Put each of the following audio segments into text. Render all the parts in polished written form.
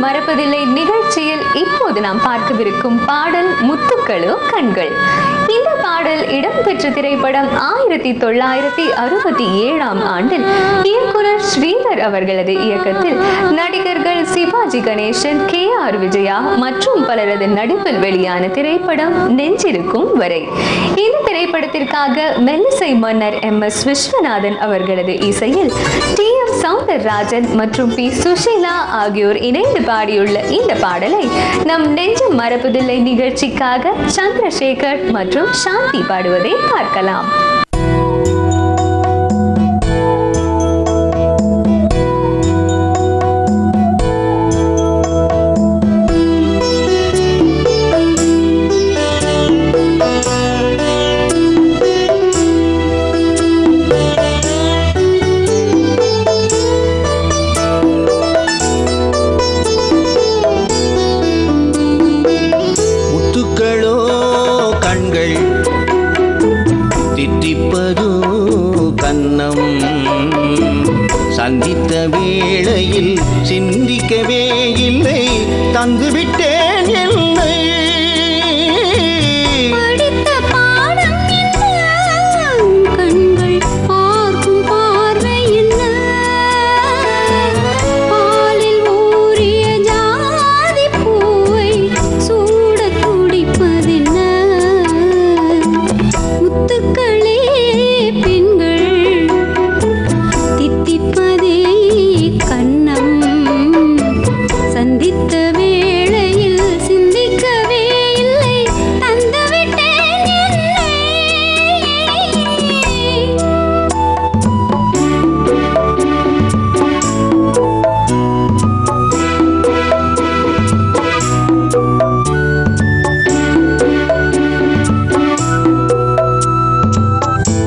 மறப்பதில்லை நிகழ்ச்சியில் இப்போது நாம் பார்க்கவிருக்கும் பாடல் முத்துக்களோ கண்கள். இந்த பாடல் இடம்பெற்ற திரைப்படம் 1967 ஆண்டில் இயக்குனர் ஸ்ரீதர் அவர்களது இயக்கத்தில் நடிகர்கள் சிவாஜி கணேசன், KR விஜயா மற்றும் பலரது நடிப்பில் வெளியான திரைப்படம் நெஞ்சிருக்கும் வரை. இந்த திரைப்படத்திற்காக மெல்லிசை மன்னர் MS விஸ்வநாதன் அவர்களது இசையில் TM சௌந்தரராஜன் மற்றும் P சுஷீலா ஆகியோர் இணைந்து பாடியுள்ள இந்த பாடலை நம் நெஞ்சம் மறப்பதில்லை நிகழ்ச்சிக்காக சந்திரசேகர் மற்றும் சாந்தி பாடுவதை பார்க்கலாம். சந்தித்த வேளையில் சிந்திக்கவே இல்லை, தந்துவிட்டேன் என்னை.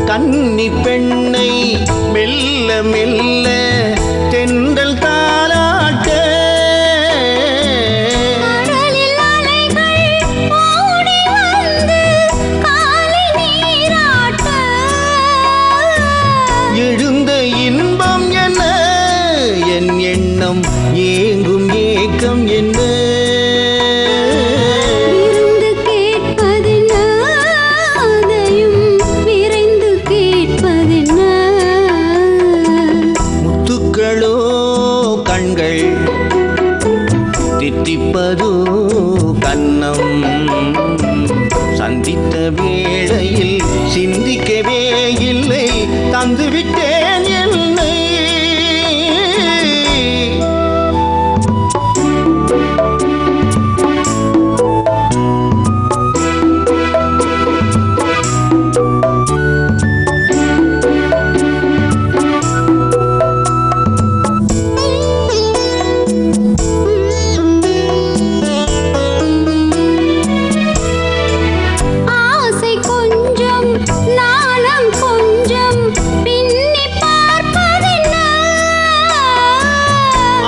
கன்னி பெண்ணை மெல்ல மெல்ல தென்றல் தாலாட்ட, எழுந்த இன்பம் என்ன, என் எண்ணம் ஏங்கும் ஏக்கம் என்ன. கண்கள் தித்திப்பதோ கன்னம், சந்தித்த வேளையில் சிந்திக்கவே இல்லை, தந்துவிட்டேன் என்னை.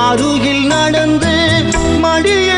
அருகில் நடந்து மடிய